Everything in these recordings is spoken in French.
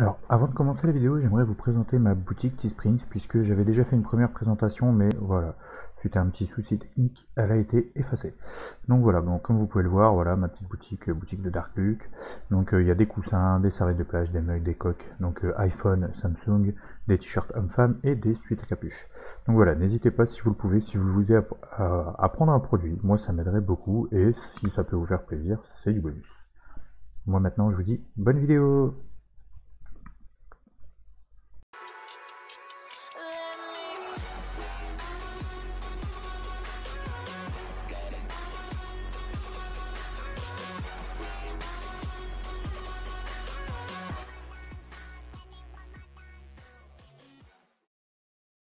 Alors, avant de commencer la vidéo, j'aimerais vous présenter ma boutique Teespring, puisque j'avais déjà fait une première présentation, mais voilà, suite à un petit souci technique, elle a été effacée. Donc voilà, bon, comme vous pouvez le voir, voilà ma petite boutique, boutique de Dark Luke. Donc il y a des coussins, des serviettes de plage, des mugs, des coques, donc iPhone, Samsung, des t-shirts hommes-femmes et des suites à capuche. Donc voilà, n'hésitez pas si vous le pouvez, si vous voulez à prendre un produit, moi ça m'aiderait beaucoup, et si ça peut vous faire plaisir, c'est du bonus. Moi maintenant, je vous dis bonne vidéo.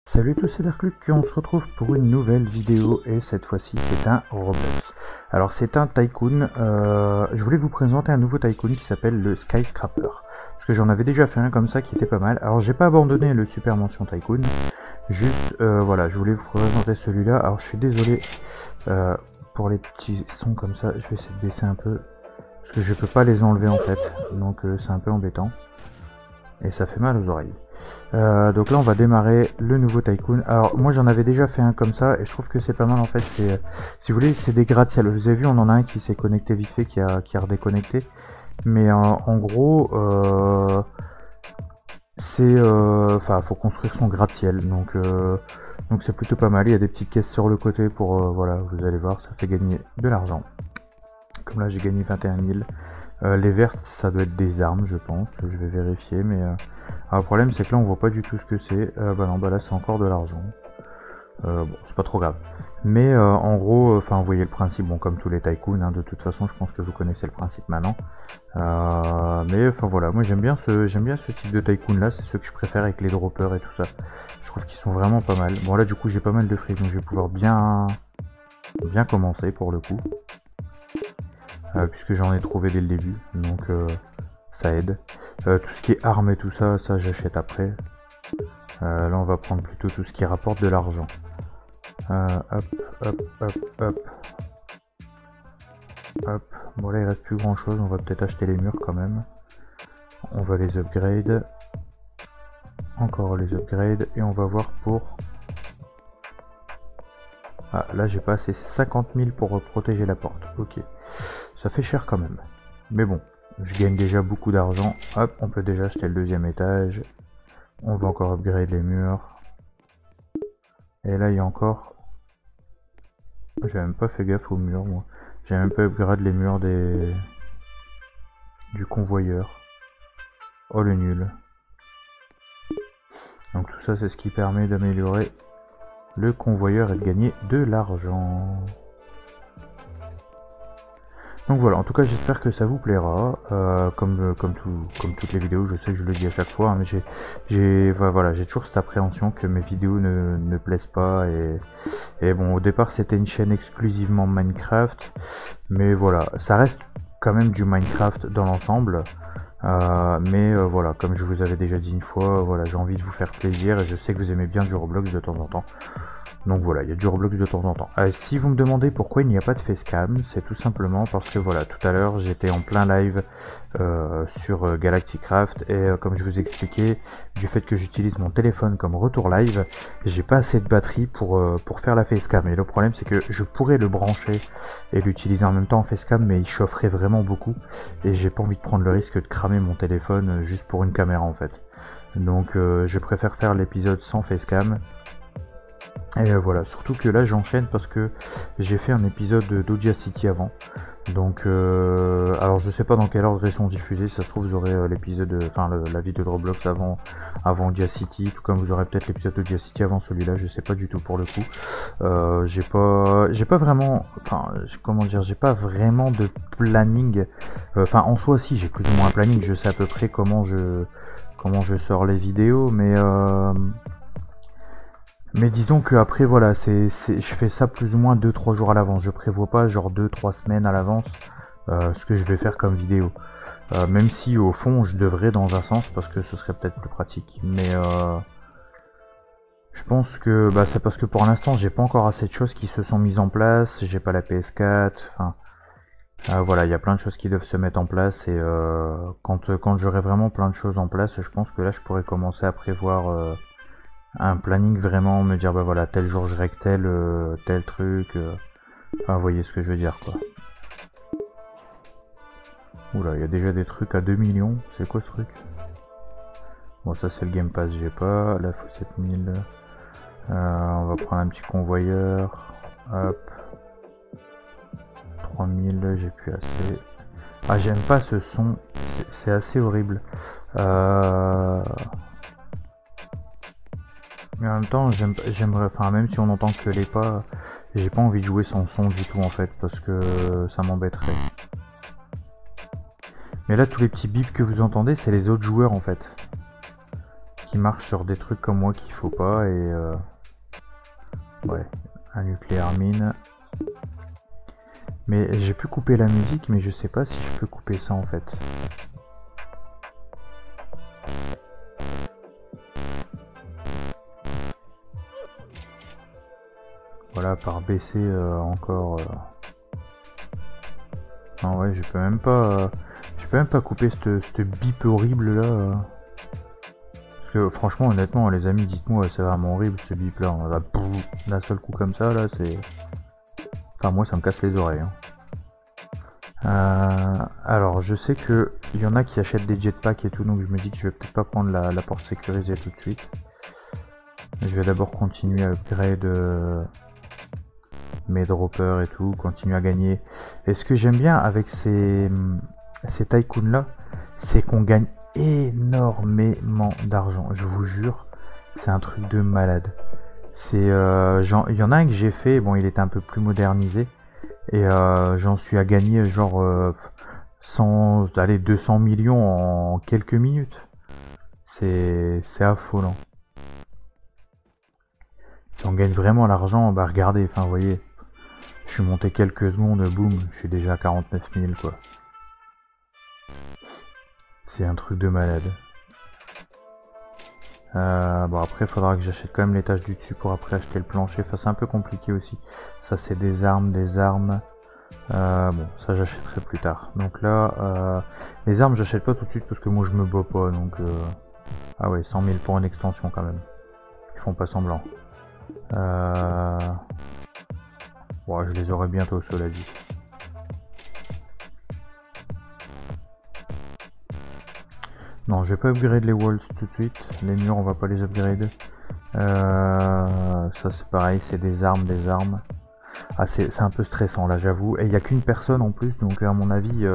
Salut à tous, c'est Dark Luke, on se retrouve pour une nouvelle vidéo et cette fois-ci c'est un Roblox. Alors c'est un tycoon, je voulais vous présenter un nouveau tycoon qui s'appelle le Skyscraper. Parce que j'en avais déjà fait un comme ça qui était pas mal. Alors j'ai pas abandonné le Super Mention Tycoon, juste voilà, je voulais vous présenter celui-là. Alors je suis désolé pour les petits sons comme ça, je vais essayer de baisser un peu. Parce que je peux pas les enlever en fait, donc c'est un peu embêtant. Et ça fait mal aux oreilles. Donc là on va démarrer le nouveau Tycoon. Alors moi j'en avais déjà fait un comme ça et je trouve que c'est pas mal en fait. C'est, si vous voulez, c'est des gratte-ciel. Vous avez vu, on en a un qui s'est connecté vite fait, qui a redéconnecté. Mais en gros c'est enfin faut construire son gratte-ciel, donc c'est plutôt pas mal. Il y a des petites caisses sur le côté pour voilà, vous allez voir, ça fait gagner de l'argent. Comme là j'ai gagné 21 000. Les vertes, ça doit être des armes, je pense. Je vais vérifier, mais alors, le problème, c'est que là, on voit pas du tout ce que c'est. Bah non, bah là, c'est encore de l'argent. Bon, c'est pas trop grave. Mais en gros, enfin, vous voyez le principe. Bon, comme tous les tycoons, hein, de toute façon, je pense que vous connaissez le principe maintenant. Mais enfin voilà, moi j'aime bien ce type de tycoon là. C'est ceux que je préfère avec les droppers et tout ça. Je trouve qu'ils sont vraiment pas mal. Bon là, du coup, j'ai pas mal de fric, donc je vais pouvoir bien commencer pour le coup. Puisque j'en ai trouvé dès le début, donc ça aide. Tout ce qui est armes et tout ça, ça j'achète après. Là on va prendre plutôt tout ce qui rapporte de l'argent. Hop, hop, hop, hop. Hop. Bon là il reste plus grand chose, on va peut-être acheter les murs quand même. On va les upgrade. Encore les upgrade et on va voir pour... Ah là j'ai pas assez, c'est 50 000 pour protéger la porte, ok. Ça fait cher quand même. Mais bon, je gagne déjà beaucoup d'argent. Hop, on peut déjà acheter le deuxième étage. On va encore upgrade les murs. Et là, il y a encore... J'ai même pas fait gaffe aux murs, moi. J'ai même pas upgrade les murs du convoyeur. Oh, le nul. Donc tout ça, c'est ce qui permet d'améliorer le convoyeur et de gagner de l'argent. Donc voilà, en tout cas j'espère que ça vous plaira, comme toutes les vidéos, je sais que je le dis à chaque fois, hein, mais j'ai toujours cette appréhension que mes vidéos ne plaisent pas, et bon, au départ c'était une chaîne exclusivement Minecraft, mais voilà, ça reste quand même du Minecraft dans l'ensemble, mais voilà, comme je vous avais déjà dit une fois, voilà, j'ai envie de vous faire plaisir, et je sais que vous aimez bien du Roblox de temps en temps. Donc voilà, il y a du Roblox de temps en temps. Si vous me demandez pourquoi il n'y a pas de facecam, c'est tout simplement parce que voilà, tout à l'heure j'étais en plein live sur Galacticraft et comme je vous expliquais, du fait que j'utilise mon téléphone comme retour live, j'ai pas assez de batterie pour faire la facecam. Et le problème c'est que je pourrais le brancher et l'utiliser en même temps en facecam, mais il chaufferait vraiment beaucoup et j'ai pas envie de prendre le risque de cramer mon téléphone juste pour une caméra en fait. Donc je préfère faire l'épisode sans facecam. Et voilà, surtout que là j'enchaîne parce que j'ai fait un épisode d'Audacity avant. Donc alors je sais pas dans quel ordre ils sont diffusés, si ça se trouve vous aurez l'épisode, enfin la vidéo de Roblox avant Audacity, tout comme vous aurez peut-être l'épisode d'Audacity avant celui-là, je sais pas du tout pour le coup. J'ai pas vraiment, enfin comment dire, j'ai pas vraiment de planning. Enfin en soi si, j'ai plus ou moins un planning, je sais à peu près comment je sors les vidéos, mais disons que après voilà, je fais ça plus ou moins 2-3 jours à l'avance. Je prévois pas genre 2-3 semaines à l'avance ce que je vais faire comme vidéo. Même si au fond je devrais dans un sens parce que ce serait peut-être plus pratique. Mais je pense que bah, c'est parce que pour l'instant j'ai pas encore assez de choses qui se sont mises en place. J'ai pas la PS4. Enfin, Voilà, il y a plein de choses qui doivent se mettre en place et quand j'aurai vraiment plein de choses en place, je pense que là je pourrais commencer à prévoir un planning, vraiment me dire bah voilà, tel jour je règle tel truc, enfin vous voyez ce que je veux dire quoi. Oula, il y a déjà des trucs à 2 millions, c'est quoi ce truc? Bon ça c'est le Game Pass, j'ai pas, là faut 7000, on va prendre un petit convoyeur, hop. 3000, j'ai plus assez. Ah, j'aime pas ce son, c'est assez horrible. Mais en même temps, j'aimerais, enfin, même si on entend que les pas, j'ai pas envie de jouer sans son du tout en fait, parce que ça m'embêterait. Mais là, tous les petits bips que vous entendez, c'est les autres joueurs en fait, qui marchent sur des trucs comme moi qu'il faut pas, et ouais, un nucléaire mine. Mais j'ai pu couper la musique, mais je sais pas si je peux couper ça en fait. Voilà, par baisser encore. Non ouais, je peux même pas couper cette bip horrible là. Parce que franchement, honnêtement, les amis, dites-moi, c'est vraiment horrible ce bip là. On va d'un seul coup comme ça là, c'est. Enfin moi ça me casse les oreilles. Alors je sais que il y en a qui achètent des jetpacks et tout, donc je me dis que je vais peut-être pas prendre la porte sécurisée tout de suite. Je vais d'abord continuer à upgrade mes droppers et tout, continuer à gagner. Et ce que j'aime bien avec ces tycoons là, c'est qu'on gagne énormément d'argent. Je vous jure, c'est un truc de malade. C'est il y en a un que j'ai fait, bon il était un peu plus modernisé et j'en suis à gagner genre 200 millions en quelques minutes. C'est affolant. Si on gagne vraiment l'argent, bah regardez, enfin vous voyez, je suis monté quelques secondes, boum, je suis déjà à 49 000 quoi. C'est un truc de malade. Bon après il faudra que j'achète quand même l'étage du dessus pour après acheter le plancher, enfin c'est un peu compliqué aussi. Ça c'est des armes. Bon ça j'achèterai plus tard. Donc là les armes j'achète pas tout de suite parce que moi je me bats pas, donc ah ouais 100 000 pour une extension quand même. Ils font pas semblant. Bon, je les aurai bientôt cela dit. Non, je vais pas upgrade les walls tout de suite. Les murs, on va pas les upgrade. Ça c'est pareil, c'est des armes. Ah, c'est un peu stressant là, j'avoue. Et il n'y a qu'une personne en plus, donc à mon avis...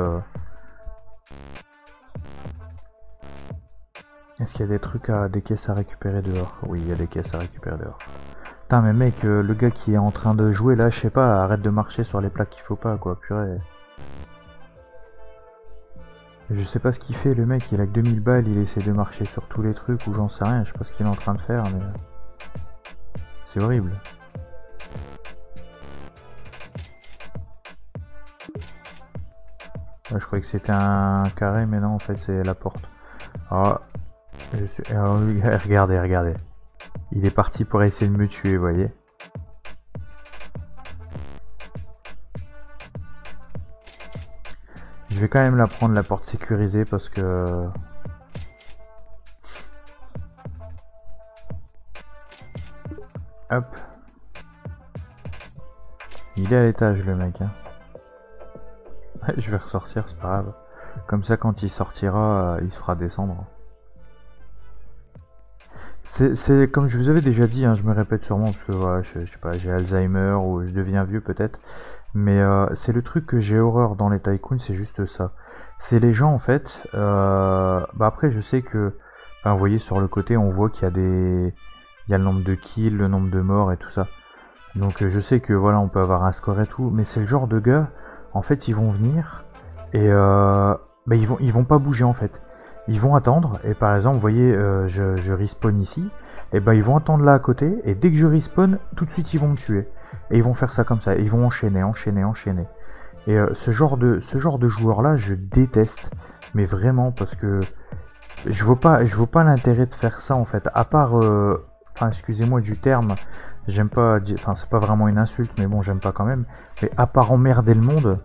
Est-ce qu'il y a des trucs des caisses à récupérer dehors? Oui, il y a des caisses à récupérer dehors. Putain, mais mec, le gars qui est en train de jouer là, je sais pas, arrête de marcher sur les plaques qu'il faut pas, quoi, purée. Je sais pas ce qu'il fait, le mec, il a que 2000 balles, il essaie de marcher sur tous les trucs ou j'en sais rien, je sais pas ce qu'il est en train de faire, mais... C'est horrible. Ouais, je croyais que c'était un carré, mais non, en fait, c'est la porte. Alors, regardez. Il est parti pour essayer de me tuer, vous voyez. Je vais quand même la prendre, la porte sécurisée, parce que... Hop. Il est à l'étage, le mec. Hein. Je vais ressortir, c'est pas grave. Comme ça, quand il sortira, il se fera descendre. C'est comme je vous avais déjà dit, hein, je me répète sûrement, parce que voilà, je sais pas, j'ai Alzheimer, ou je deviens vieux peut-être. Mais c'est le truc que j'ai horreur dans les tycoons, c'est juste ça. C'est les gens en fait. Bah après je sais que, enfin, vous voyez sur le côté, on voit qu'il y a il y a le nombre de kills, le nombre de morts et tout ça. Donc je sais que voilà, on peut avoir un score et tout, mais c'est le genre de gars, en fait, ils vont venir et bah, ils vont pas bouger en fait. Ils vont attendre et par exemple, vous voyez, je respawn ici, et bah ils vont attendre là à côté et dès que je respawn, tout de suite ils vont me tuer. Et ils vont faire ça comme ça, et ils vont enchaîner. Et ce genre de joueur là, je déteste, mais vraiment parce que je vois pas l'intérêt de faire ça en fait. À part, enfin excusez-moi du terme, j'aime pas, enfin c'est pas vraiment une insulte, mais bon j'aime pas quand même. Mais à part emmerder le monde,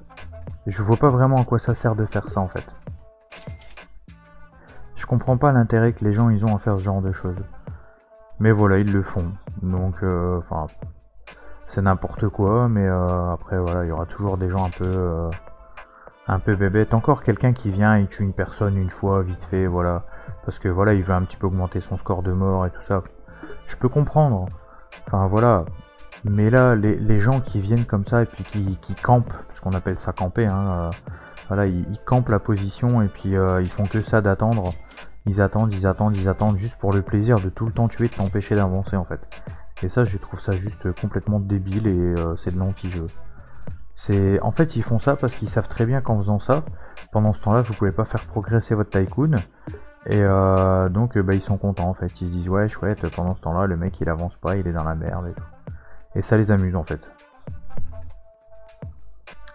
Je vois pas vraiment à quoi ça sert de faire ça en fait. Je comprends pas l'intérêt que les gens ils ont à faire ce genre de choses. Mais voilà, ils le font. Donc, enfin, c'est n'importe quoi. Mais après, voilà, il y aura toujours des gens un peu bébêtes. Encore quelqu'un qui vient et tue une personne une fois, vite fait, voilà. Parce que voilà, il veut un petit peu augmenter son score de mort et tout ça. Je peux comprendre. Enfin, voilà. Mais là, les gens qui viennent comme ça et puis qui campent, parce qu'on appelle ça camper, hein, voilà, ils campent la position et puis ils font que ça d'attendre. Ils attendent, ils attendent, ils attendent juste pour le plaisir de tout le temps tuer, de t'empêcher d'avancer en fait. Et ça, je trouve ça juste complètement débile et c'est de l'anti-jeu. En fait, ils font ça parce qu'ils savent très bien qu'en faisant ça, pendant ce temps-là, vous pouvez pas faire progresser votre tycoon. Et donc, bah, ils sont contents en fait. Ils se disent ouais, chouette, pendant ce temps-là, le mec il avance pas, il est dans la merde et tout. Et ça les amuse en fait.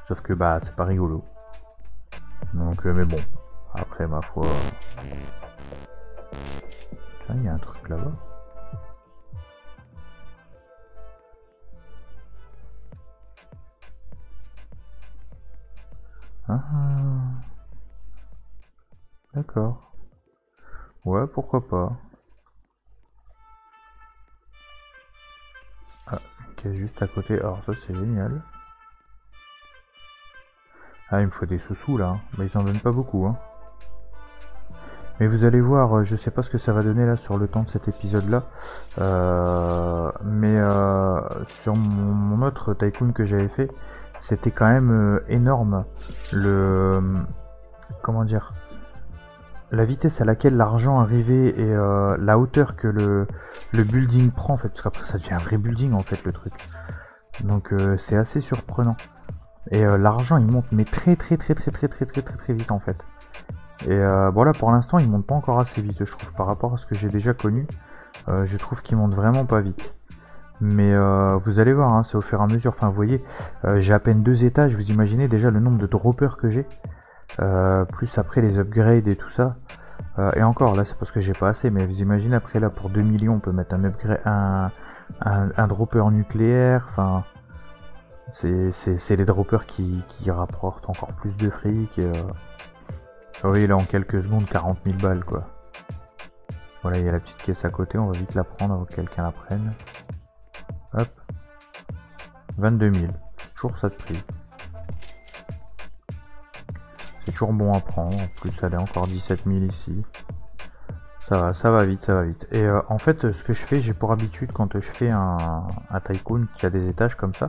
Sauf que bah, c'est pas rigolo. Donc, mais bon, après ma foi. Tiens, il y a un truc là-bas. Ah, d'accord. Ouais, pourquoi pas. Ah, qui est juste à côté. Alors ça c'est génial. Ah, il me faut des sous-sous là. Mais ils en donnent pas beaucoup. Hein. Mais vous allez voir, je sais pas ce que ça va donner là sur le temps de cet épisode là. Mais sur mon autre tycoon que j'avais fait, c'était quand même énorme. Comment dire, la vitesse à laquelle l'argent arrivait et la hauteur que le building prend en fait, parce qu'après ça devient un vrai building en fait le truc. Donc c'est assez surprenant. Et l'argent il monte mais très vite en fait. Et bon là pour l'instant il monte pas encore assez vite je trouve par rapport à ce que j'ai déjà connu. Je trouve qu'il monte vraiment pas vite. Mais vous allez voir, hein, c'est au fur et à mesure. Enfin vous voyez, j'ai à peine 2 étages, vous imaginez déjà le nombre de droppers que j'ai. Plus après les upgrades et tout ça. Et encore là c'est parce que j'ai pas assez, mais vous imaginez après là pour 2 millions on peut mettre un upgrade, un dropper nucléaire, enfin c'est les droppers qui rapportent encore plus de fric. Oui là en quelques secondes 40 000 balles quoi. Voilà il y a la petite caisse à côté, on va vite la prendre avant que quelqu'un la prenne. Hop. 22 000, c'est toujours ça de prix. C'est toujours bon à prendre, en plus elle est encore 17 000 ici. Ça va vite, ça va vite. Et en fait, ce que je fais, j'ai pour habitude quand je fais un tycoon qui a des étages comme ça,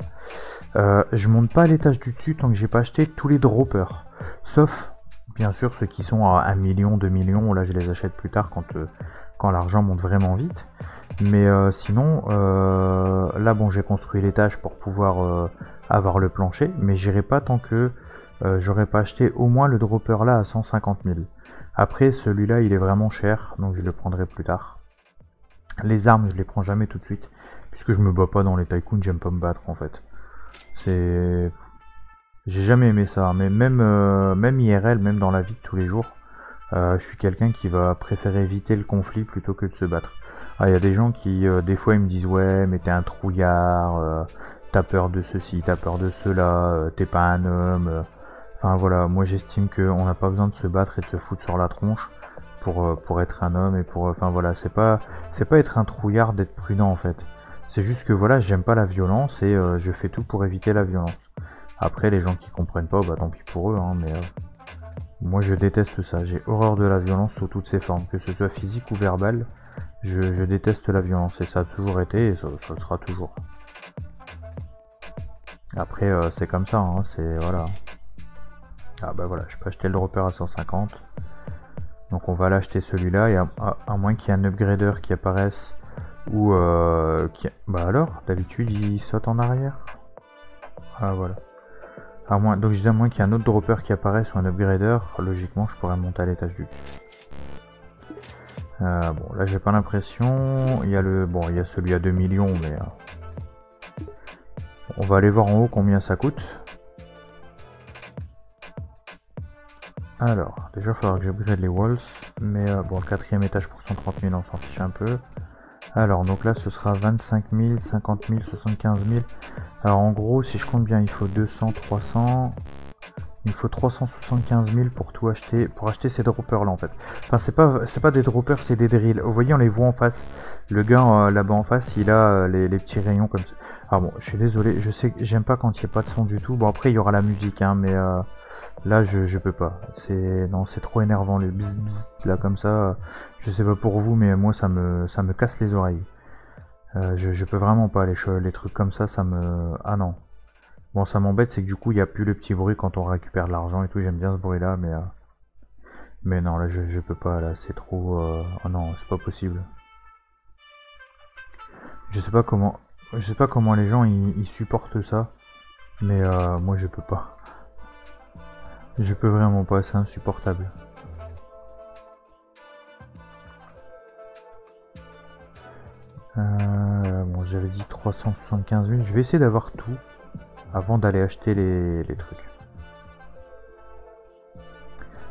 je monte pas à l'étage du dessus tant que j'ai pas acheté tous les droppers. Sauf, bien sûr, ceux qui sont à 1 million, 2 millions, là je les achète plus tard quand l'argent monte vraiment vite. Mais sinon, là bon, j'ai construit l'étage pour pouvoir avoir le plancher, mais j'irai pas tant que j'aurais pas acheté au moins le dropper là à 150 000. Après celui-là il est vraiment cher, donc je le prendrai plus tard. Les armes je les prends jamais tout de suite, puisque je me bats pas dans les tycoons, j'aime pas me battre en fait. J'ai jamais aimé ça, mais même IRL, même dans la vie de tous les jours, je suis quelqu'un qui va préférer éviter le conflit plutôt que de se battre. Il y a des gens qui des fois ils me disent ouais mais t'es un trouillard, t'as peur de ceci, t'as peur de cela, t'es pas un homme. Enfin voilà, moi j'estime qu'on n'a pas besoin de se battre et de se foutre sur la tronche pour être un homme et pour... Enfin voilà, c'est pas être un trouillard d'être prudent en fait. C'est juste que voilà, j'aime pas la violence et je fais tout pour éviter la violence. Après les gens qui comprennent pas, bah tant pis pour eux, hein, mais moi je déteste ça. J'ai horreur de la violence sous toutes ses formes, que ce soit physique ou verbale. Je déteste la violence et ça a toujours été et ça le sera toujours. Après c'est comme ça, hein, c'est... Voilà. Ah bah voilà, je peux acheter le dropper à 150. Donc on va l'acheter celui-là et à moins qu'il y ait un upgrader qui apparaisse ou bah alors, d'habitude il saute en arrière. Ah voilà. Donc je disais à moins qu'il y ait un autre dropper qui apparaisse ou un upgrader, logiquement je pourrais monter à l'étage du dessus. Bon là j'ai pas l'impression. Il y a il y a celui à 2 millions mais on va aller voir en haut combien ça coûte. Alors, déjà il faudra que j'upgrade les walls, mais bon, le 4ème étage pour 130 000, on s'en fiche un peu. Alors, donc là, ce sera 25 000, 50 000, 75 000. Alors, en gros, si je compte bien, il faut 200, 300, Il me faut 375 000 pour tout acheter, pour acheter ces droppers là en fait. Enfin c'est pas des droppers, c'est des drills. Vous voyez, on les voit en face. Le gars là-bas en face, il a les petits rayons comme ça. Ah bon, je suis désolé, je sais que j'aime pas quand il n'y a pas de son du tout. Bon après il y aura la musique hein, mais là je peux pas. Non, c'est trop énervant le bzz bzz là comme ça. Je sais pas pour vous, mais moi ça me casse les oreilles. Je peux vraiment pas les trucs comme ça me... Ah non. Bon, ça m'embête, c'est que du coup, il n'y a plus le petit bruit quand on récupère de l'argent et tout. J'aime bien ce bruit-là, mais non, là, je peux pas. Là, c'est trop... Oh non, c'est pas possible. Je sais pas comment les gens ils supportent ça, mais moi, je peux pas. Je peux vraiment pas, c'est insupportable. Bon, j'avais dit 375 000. Je vais essayer d'avoir tout avant d'aller acheter les trucs.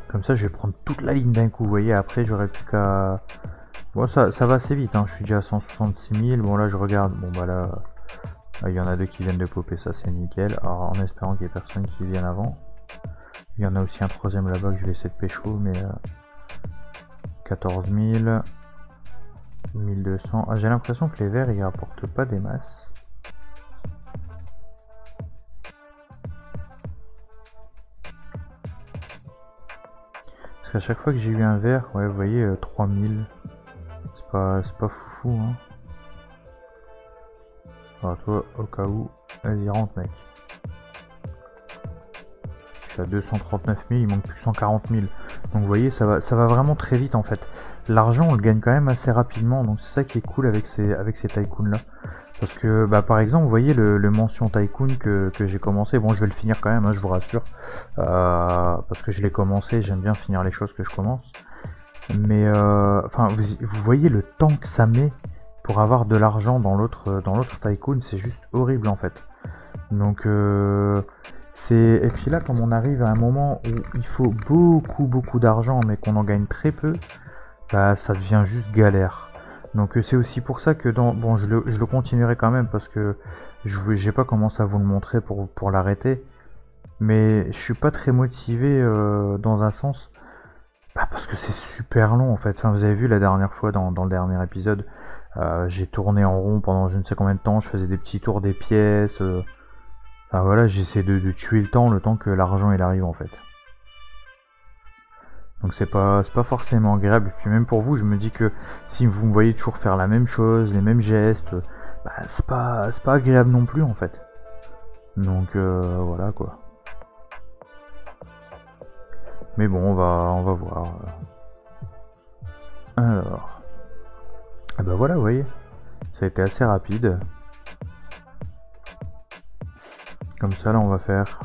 Comme ça, je vais prendre toute la ligne d'un coup. Vous voyez, après, j'aurai plus qu'à... Bon, ça va assez vite. Hein. Je suis déjà à 166 000. Bon, là, je regarde. Bon, bah là, il y en a deux qui viennent de popper. Ça, c'est nickel. Alors, en espérant qu'il n'y ait personne qui vienne avant. Il y en a aussi un troisième là-bas que je vais essayer de pécho, mais 14 000, 1200. Ah, j'ai l'impression que les verts ils rapportent pas des masses. Parce qu'à chaque fois que j'ai eu un vert, ouais, vous voyez, 3000. C'est pas foufou, hein. Alors, toi, au cas où, vas-y, rentre, mec. Je suis à 239 000, il manque plus 140 000. Donc vous voyez, ça va vraiment très vite en fait. L'argent, on le gagne quand même assez rapidement, donc c'est ça qui est cool avec ces tycoons là. Parce que, bah, par exemple, vous voyez le mention tycoon que j'ai commencé. Bon, je vais le finir quand même, hein, je vous rassure. Parce que je l'ai commencé, j'aime bien finir les choses que je commence. Mais, enfin, vous voyez le temps que ça met pour avoir de l'argent dans l'autre tycoon, c'est juste horrible en fait. Donc, et puis là, comme on arrive à un moment où il faut beaucoup d'argent, mais qu'on en gagne très peu, bah ça devient juste galère. Donc c'est aussi pour ça que bon, je le continuerai quand même parce que j'ai pas commencé à vous le montrer pour l'arrêter, mais je suis pas très motivé dans un sens, bah, parce que c'est super long en fait. Enfin, vous avez vu la dernière fois dans le dernier épisode, j'ai tourné en rond pendant je ne sais combien de temps, je faisais des petits tours des pièces. Enfin voilà, j'essaie de tuer le temps que l'argent il arrive en fait. Donc c'est pas forcément agréable. Et puis même pour vous, je me dis que si vous me voyez toujours faire la même chose, les mêmes gestes, bah c'est pas agréable non plus en fait. Donc voilà quoi. Mais bon, on va voir. Alors, et bah voilà, vous voyez, ça a été assez rapide. Comme ça, là, on va faire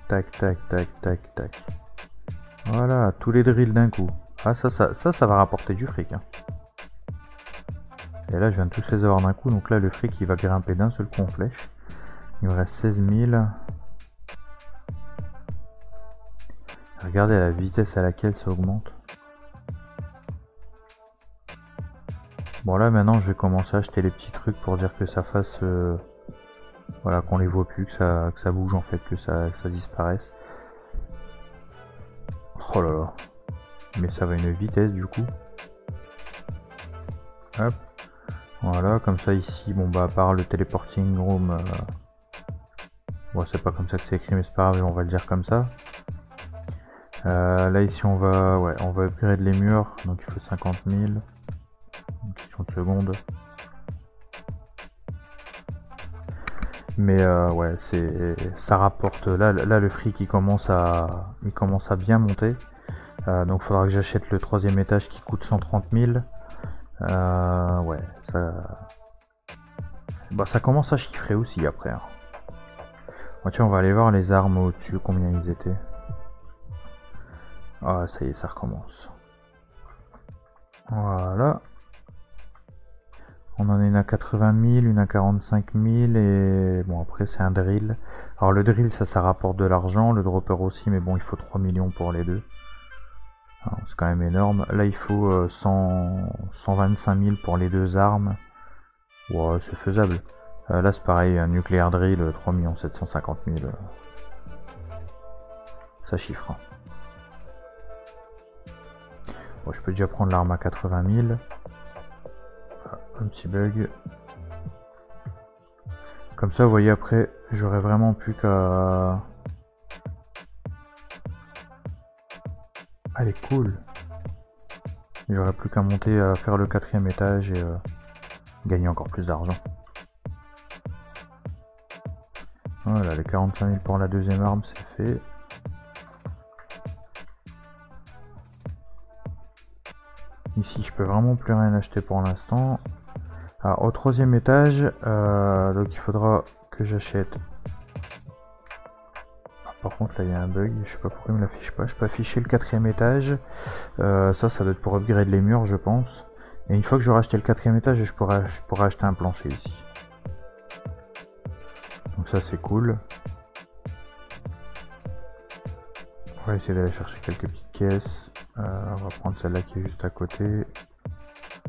tac, tac, tac, tac, tac. Voilà, tous les drills d'un coup. Ah, ça va rapporter du fric. Hein. Et là, je viens de tous les avoir d'un coup. Donc là, le fric, il va grimper d'un seul coup en flèche. Il me reste 16 000. Regardez la vitesse à laquelle ça augmente. Bon, là, maintenant, je vais commencer à acheter les petits trucs pour dire que ça fasse... voilà, qu'on les voit plus, que ça bouge en fait, que ça disparaisse. Oh là là. Mais ça va à une vitesse du coup. Hop. Voilà, comme ça ici, bon bah à part le teleporting room. Bon, c'est pas comme ça que c'est écrit, mais c'est pas grave, on va le dire comme ça. Là ici on va upgrade les murs, donc il faut 50 000. Une question de seconde. Mais ouais, ça rapporte. Là le fric il commence à bien monter. Donc il faudra que j'achète le troisième étage qui coûte 130 000. Ouais, ça commence à chiffrer aussi après. Hein. Bon, tiens, on va aller voir les armes au-dessus, combien ils étaient. Ah, ça y est, ça recommence. Voilà. On en a une à 80 000, une à 45 000 et bon après c'est un drill. Alors le drill ça rapporte de l'argent, le dropper aussi mais bon il faut 3 millions pour les deux. C'est quand même énorme. Là il faut 125 000 pour les deux armes. Ouais c'est faisable. Là c'est pareil, un nucléaire drill 3 750 000. ça chiffre. Bon, je peux déjà prendre l'arme à 80 000. Ah, un petit bug. Comme ça, vous voyez, après, j'aurais vraiment plus qu'à... Elle est cool. J'aurais plus qu'à monter à faire le 4e étage et gagner encore plus d'argent. Voilà, les 45 000 pour la 2e arme, c'est fait. Ici, je peux vraiment plus rien acheter pour l'instant. Alors, au 3e étage, donc il faudra que j'achète. Par contre, là, il y a un bug. Je sais pas pourquoi il me l'affiche pas. Je peux afficher le 4e étage. Ça doit être pour upgrade les murs, je pense. Et une fois que j'aurai acheté le 4e étage, je pourrai acheter un plancher ici. Donc ça, c'est cool. On va essayer d'aller chercher quelques petites caisses. On va prendre celle-là qui est juste à côté.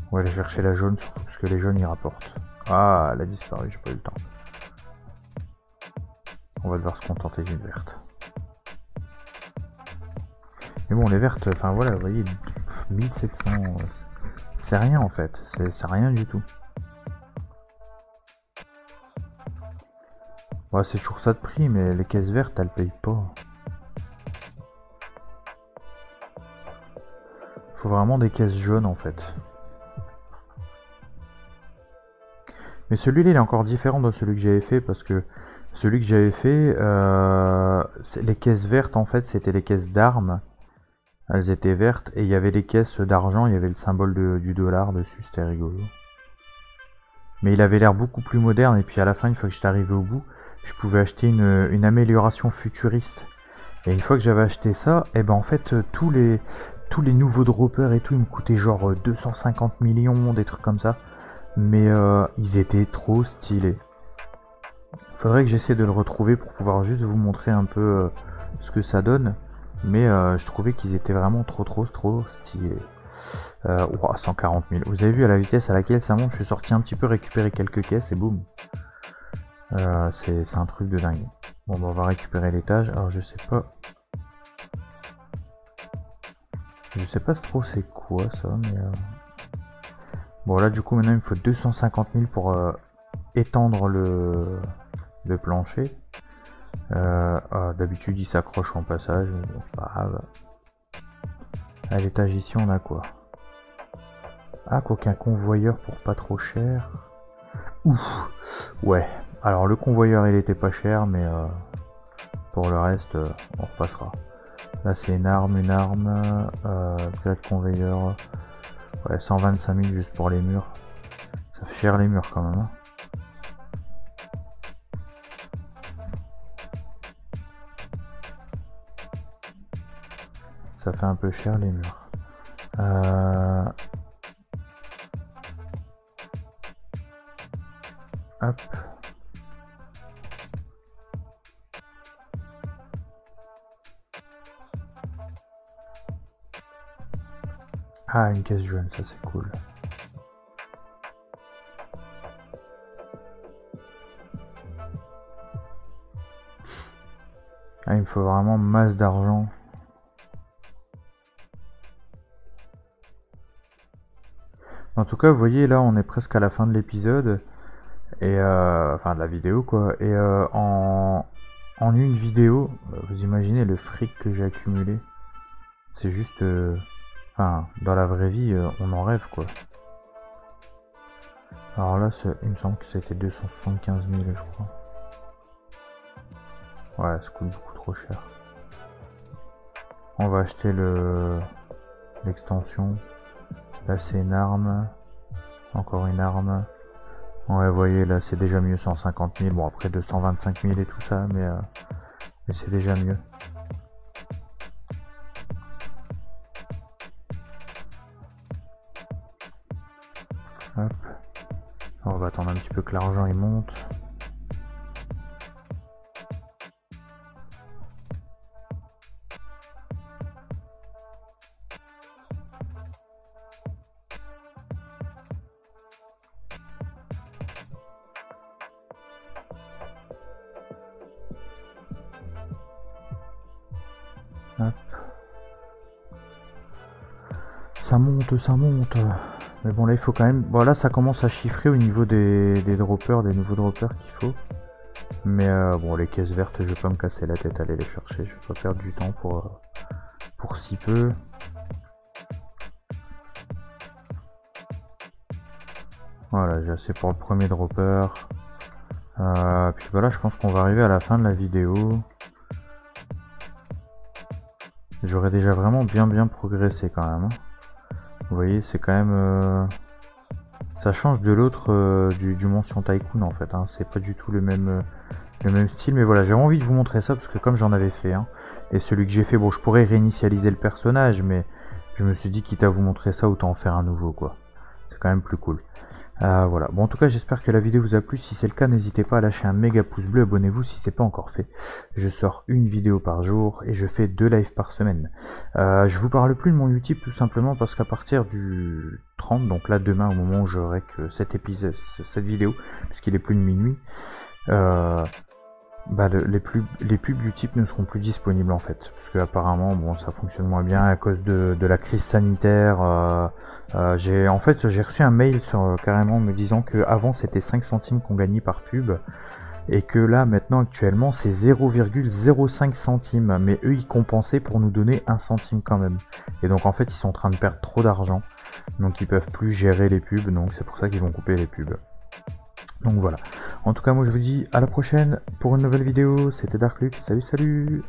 On va aller chercher la jaune, surtout parce que les jaunes, ils rapportent. Ah, elle a disparu, j'ai pas eu le temps. On va devoir se contenter d'une verte. Mais bon, les vertes, enfin voilà, vous voyez, 1700, c'est rien en fait, c'est rien du tout. Ouais, c'est toujours ça de prix, mais les caisses vertes, elles payent pas. Faut vraiment des caisses jaunes en fait. Mais celui-là, il est encore différent de celui que j'avais fait, parce que celui que j'avais fait, les caisses vertes en fait, c'était les caisses d'armes. Elles étaient vertes et il y avait les caisses d'argent, il y avait le symbole du dollar dessus, c'était rigolo. Mais il avait l'air beaucoup plus moderne et puis à la fin, une fois que j'étais arrivé au bout, je pouvais acheter une amélioration futuriste. Et une fois que j'avais acheté ça, et ben en fait tous les nouveaux droppers et tout, ils me coûtaient genre 250 millions, des trucs comme ça. Mais ils étaient trop stylés. Faudrait que j'essaie de le retrouver pour pouvoir juste vous montrer un peu ce que ça donne. Mais je trouvais qu'ils étaient vraiment trop stylés. 140 000. Vous avez vu à la vitesse à laquelle ça monte, je suis sorti un petit peu récupérer quelques caisses et boum. C'est un truc de dingue. Bon, bah, on va récupérer l'étage. Alors je sais pas. Je sais pas trop c'est quoi ça, mais... Bon là du coup maintenant il me faut 250 000 pour étendre le plancher. D'habitude il s'accroche en passage, mais bon c'est pas grave. À l'étage ici on a quoi? Ah, qu'aucun convoyeur pour pas trop cher. Ouf. Ouais. Alors le convoyeur il était pas cher, mais pour le reste on repassera. Là c'est une arme. 4 convoyeurs. Ouais, 125 000 juste pour les murs. Ça fait cher les murs quand même. Hein. Ça fait un peu cher les murs. Hop. Ah, une caisse jaune, ça c'est cool. Ah, il me faut vraiment masse d'argent. En tout cas, vous voyez, là, on est presque à la fin de l'épisode. Et enfin, de la vidéo, quoi. Et en une vidéo, vous imaginez le fric que j'ai accumulé. C'est juste... Enfin, dans la vraie vie, on en rêve, quoi. Alors là, il me semble que c'était 275 000, je crois. Ouais, ça coûte beaucoup trop cher. On va acheter l'extension. Là, c'est une arme. Encore une arme. Ouais, vous voyez, là, c'est déjà mieux, 150 000. Bon, après 225 000 et tout ça, mais c'est déjà mieux. Hop. On va attendre un petit peu que l'argent il monte. ça monte, ça monte. Mais bon là il faut quand même... Bon là ça commence à chiffrer au niveau des droppers, des nouveaux droppers qu'il faut. Mais bon les caisses vertes je vais pas me casser la tête à aller les chercher, je vais pas perdre du temps pour si peu. Voilà, j'ai assez pour le premier dropper. Puis voilà, je pense qu'on va arriver à la fin de la vidéo. J'aurais déjà vraiment bien progressé quand même. Vous voyez, c'est quand même... ça change de l'autre du Mention Tycoon en fait. Hein. C'est pas du tout le même style. Mais voilà, j'ai envie de vous montrer ça parce que comme j'en avais fait un, et celui que j'ai fait, bon, je pourrais réinitialiser le personnage, mais je me suis dit, quitte à vous montrer ça, autant en faire un nouveau, quoi. C'est quand même plus cool. Voilà, bon en tout cas j'espère que la vidéo vous a plu, si c'est le cas n'hésitez pas à lâcher un méga pouce bleu, abonnez-vous si c'est pas encore fait. Je sors une vidéo par jour et je fais 2 lives par semaine. Je vous parle plus de mon Utip tout simplement parce qu'à partir du 30, donc là demain au moment où j'aurai que cette vidéo, puisqu'il est plus de minuit, les pubs Utip ne seront plus disponibles en fait, parce que apparemment bon ça fonctionne moins bien à cause de la crise sanitaire. J'ai reçu un mail carrément me disant que avant c'était 5 centimes qu'on gagnait par pub et que là maintenant actuellement c'est 0,05 centimes, mais eux ils compensaient pour nous donner 1 centime quand même, et donc en fait ils sont en train de perdre trop d'argent, donc ils peuvent plus gérer les pubs, donc c'est pour ça qu'ils vont couper les pubs. Donc voilà, en tout cas moi je vous dis à la prochaine pour une nouvelle vidéo, c'était Darklux, salut.